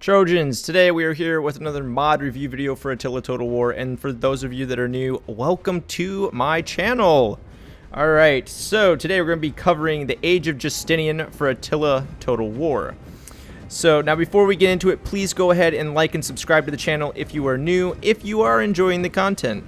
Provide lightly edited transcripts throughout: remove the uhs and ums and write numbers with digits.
Trojans, today we are here with another mod review video for Attila Total War, and for those of you that are new, welcome to my channel. Alright, so today we're going to be covering the Age of Justinian for Attila Total War. So now before we get into it, please go ahead and like and subscribe to the channel if you are new, if you are enjoying the content.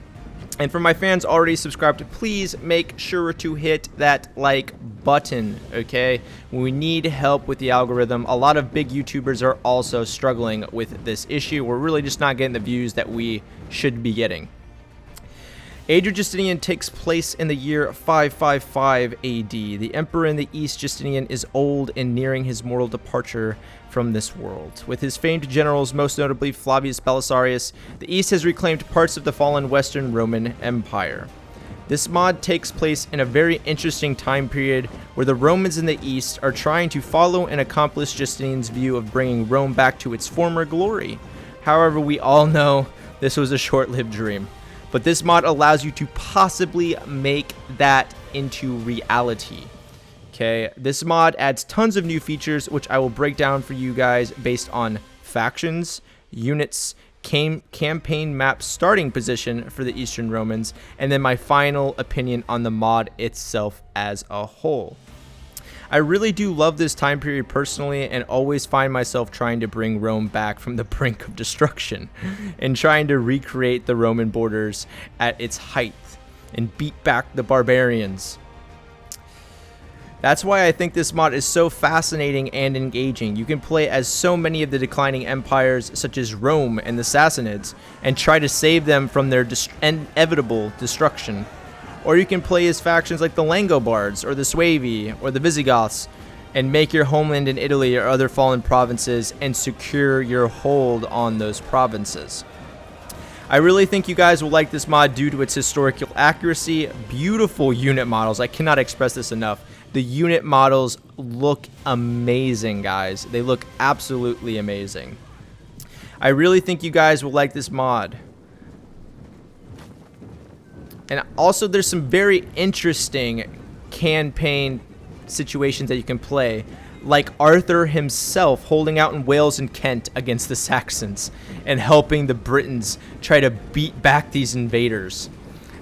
And for my fans already subscribed, please make sure to hit that like button, okay? We need help with the algorithm. A lot of big YouTubers are also struggling with this issue. We're really just not getting the views that we should be getting. Age of Justinian takes place in the year 555 AD. The emperor in the East, Justinian, is old and nearing his mortal departure from this world. With his famed generals, most notably Flavius Belisarius, the East has reclaimed parts of the fallen Western Roman Empire. This mod takes place in a very interesting time period where the Romans in the East are trying to follow and accomplish Justinian's view of bringing Rome back to its former glory. However, we all know this was a short-lived dream. But this mod allows you to possibly make that into reality. Okay, this mod adds tons of new features, which I will break down for you guys based on factions, units, campaign map starting position for the Eastern Romans, and then my final opinion on the mod itself as a whole. I really do love this time period personally, and always find myself trying to bring Rome back from the brink of destruction and trying to recreate the Roman borders at its height and beat back the barbarians. That's why I think this mod is so fascinating and engaging. You can play as so many of the declining empires such as Rome and the Sassanids and try to save them from their inevitable destruction. Or you can play as factions like the Langobards, or the Suevi, or the Visigoths, and make your homeland in Italy or other fallen provinces and secure your hold on those provinces. I really think you guys will like this mod due to its historical accuracy, beautiful unit models. I cannot express this enough. The unit models look amazing, guys. They look absolutely amazing. I really think you guys will like this mod. And also, there's some very interesting campaign situations that you can play, like Arthur himself holding out in Wales and Kent against the Saxons and helping the Britons try to beat back these invaders.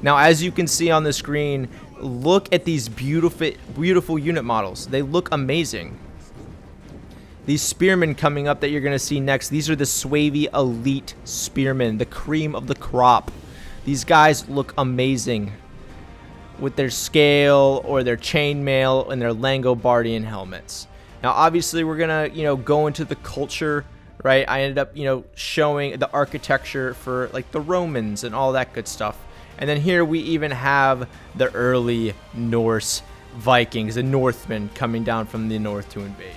Now, as you can see on the screen, look at these beautiful unit models. They look amazing. These spearmen coming up that you're going to see next, these are the Suevi elite spearmen, the cream of the crop. These guys look amazing with their scale or their chainmail and their Langobardian helmets. Now, obviously, we're gonna, go into the culture, right? I ended up, showing the architecture for like the Romans and all that good stuff. And then here we even have the early Norse Vikings, the Northmen coming down from the north to invade.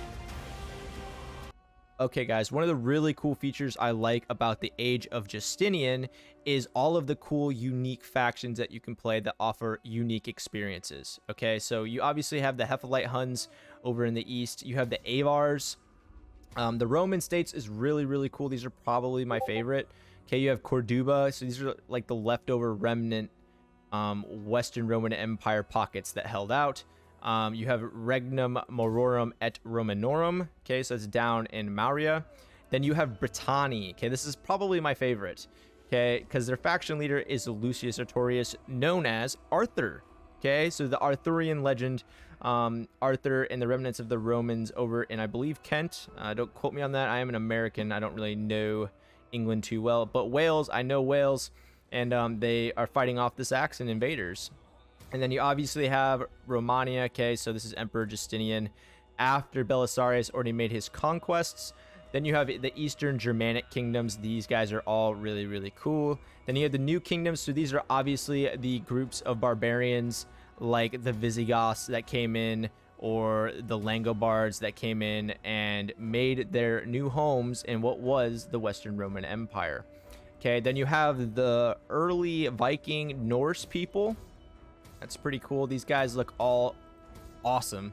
Okay, guys, one of the really cool features I like about the Age of Justinian is all of the cool, unique factions that you can play that offer unique experiences. Okay, so you obviously have the Hephalite Huns over in the east. You have the Avars. The Roman states is really cool. These are probably my favorite. Okay, you have Corduba. So these are like the leftover remnant Western Roman Empire pockets that held out. You have Regnum Mororum et Romanorum. Okay, so it's down in Mauria. Then you have Britanni. Okay, this is probably my favorite. Okay, because their faction leader is Lucius Artorius, known as Arthur. Okay, so the Arthurian legend, Arthur and the remnants of the Romans over in, I believe, Kent. Don't quote me on that. I am an American. I don't really know England too well. But Wales, I know Wales. And they are fighting off the Saxon invaders. And then you obviously have Romania. Okay, so this is Emperor Justinian after Belisarius already made his conquests. Then you have the Eastern Germanic kingdoms. These guys are all really cool. Then you have the new kingdoms. So these are obviously the groups of barbarians like the Visigoths that came in, or the Langobards that came in and made their new homes in what was the Western Roman Empire. Okay, then you have the early Viking Norse people. That's pretty cool. These guys look all awesome.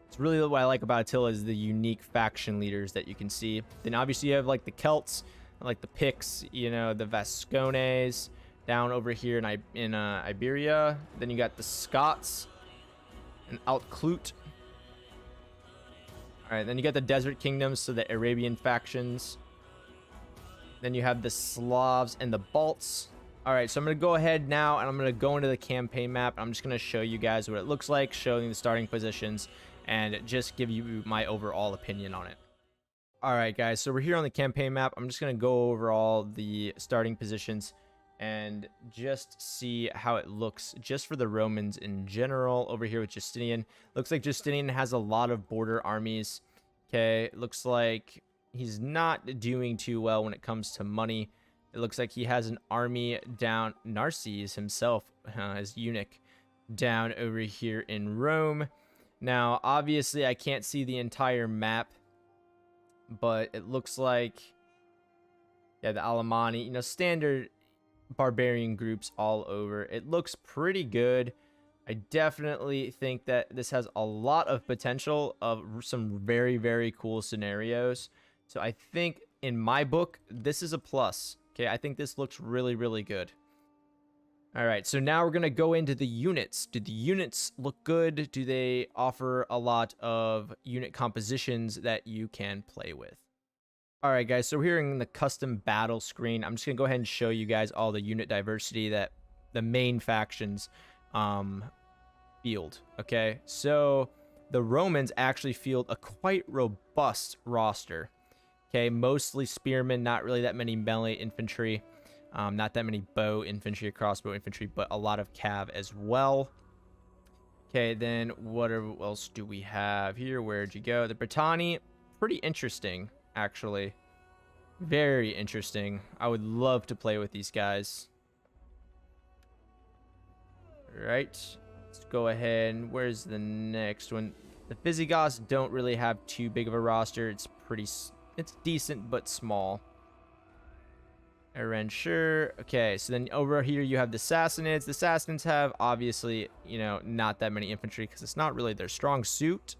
It's really what I like about Attila is the unique faction leaders that you can see. Then obviously you have like the Celts, like the Picts, the Vascones down over here in Iberia. Then you got the Scots and Altclut. All right, then you got the Desert Kingdoms, so the Arabian factions. Then you have the Slavs and the Balts. All right, so I'm going to go ahead now, and I'm going to go into the campaign map. I'm just going to show you guys what it looks like, showing the starting positions, and just give you my overall opinion on it. All right, guys, so we're here on the campaign map. I'm just going to go over all the starting positions and just see how it looks just for the Romans in general over here with Justinian. Looks like Justinian has a lot of border armies. Okay, looks like he's not doing too well when it comes to money. It looks like he has an army down, Narses himself, his eunuch, down over here in Rome. Now, obviously, I can't see the entire map, but it looks like, yeah, the Alemanni, you know, standard barbarian groups all over. It looks pretty good. I definitely think that this has a lot of potential of some very, very cool scenarios. So I think in my book, this is a plus. Okay, I think this looks really, really good. All right, so now we're going to go into the units. Do the units look good? Do they offer a lot of unit compositions that you can play with? All right, guys, so we're here in the custom battle screen. I'm just going to go ahead and show you guys all the unit diversity that the main factions field. Okay, so the Romans actually field a quite robust roster. Okay, mostly spearmen, not really that many melee infantry, not that many bow infantry or crossbow infantry, but a lot of cav as well. Okay, then what else do we have here? Where'd you go? The Britanni, pretty interesting, actually. Very interesting. I would love to play with these guys. All right, let's go ahead. Where's the next one? The Visigoths don't really have too big of a roster. It's decent, but small. Sure. Okay, so then over here you have the Sassanids. The Sassanids have, obviously, you know, not that many infantry because it's not really their strong suit.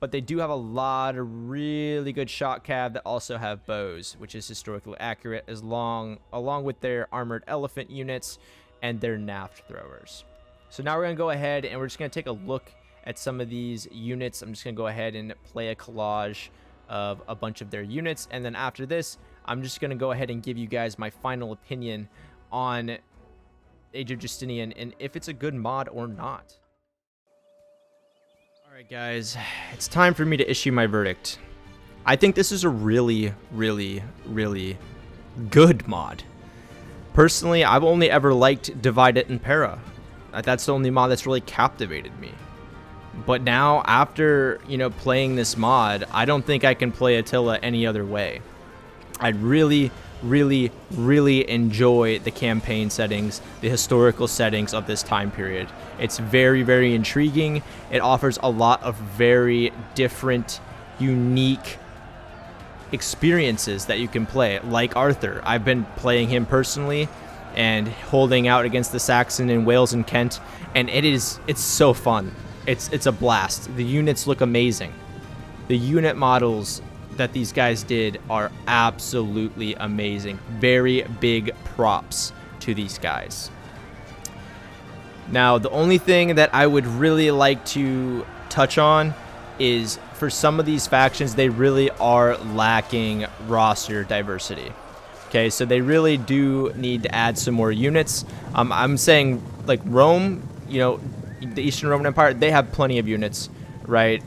But they do have a lot of really good shot cav that also have bows, which is historically accurate, along with their armored elephant units and their naft throwers. So now we're going to go ahead and we're just going to take a look at some of these units. I'm just going to go ahead and play a collage of a bunch of their units, and then after this I'm just going to go ahead and give you guys my final opinion on Age of Justinian and if it's a good mod or not. Alright guys, it's time for me to issue my verdict. I think this is a really, really, really good mod. Personally, I've only ever liked Divide et Impera. That's the only mod that's really captivated me. But now, after, you know, playing this mod, I don't think I can play Attila any other way. I really, really, really enjoy the campaign settings, the historical settings of this time period. It's very, very intriguing. It offers a lot of very different, unique experiences that you can play, like Arthur. I've been playing him personally and holding out against the Saxon in Wales and Kent, and it's so fun. It's a blast. The units look amazing. The unit models that these guys did are absolutely amazing. Very big props to these guys. Now, the only thing that I would really like to touch on is for some of these factions, they really are lacking roster diversity. Okay, so they really do need to add some more units. I'm saying, like, Rome, you know, the Eastern Roman Empire, they have plenty of units, right?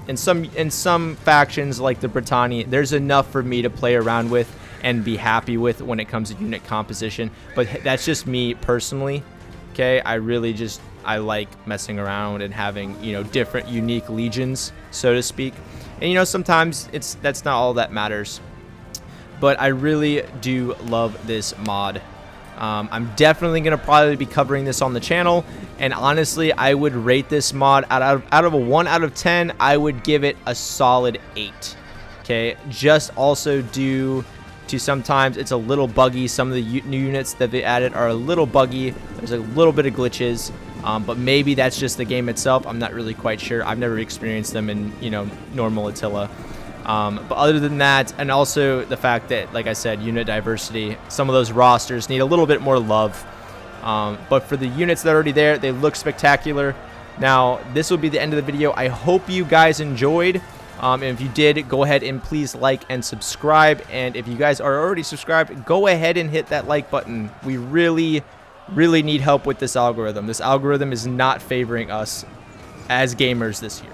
In some factions like the Britanni, there's enough for me to play around with and be happy with when it comes to unit composition. But that's just me personally. Okay, I like messing around and having, you know, different unique legions, so to speak. And, you know, sometimes that's not all that matters. But I really do love this mod. I'm definitely going to probably be covering this on the channel, and honestly, I would rate this mod out of a 1 out of 10, I would give it a solid 8. Okay, just also due to sometimes it's a little buggy. Some of the new units that they added are a little buggy. There's a little bit of glitches, but maybe that's just the game itself. I'm not really quite sure. I've never experienced them in, you know, normal Attila. But other than that, and also the fact that, like I said, unit diversity, some of those rosters need a little bit more love. But for the units that are already there, they look spectacular. Now, this will be the end of the video. I hope you guys enjoyed. And if you did, go ahead and please like and subscribe. And if you guys are already subscribed, go ahead and hit that like button. We really need help with this algorithm. This algorithm is not favoring us as gamers this year.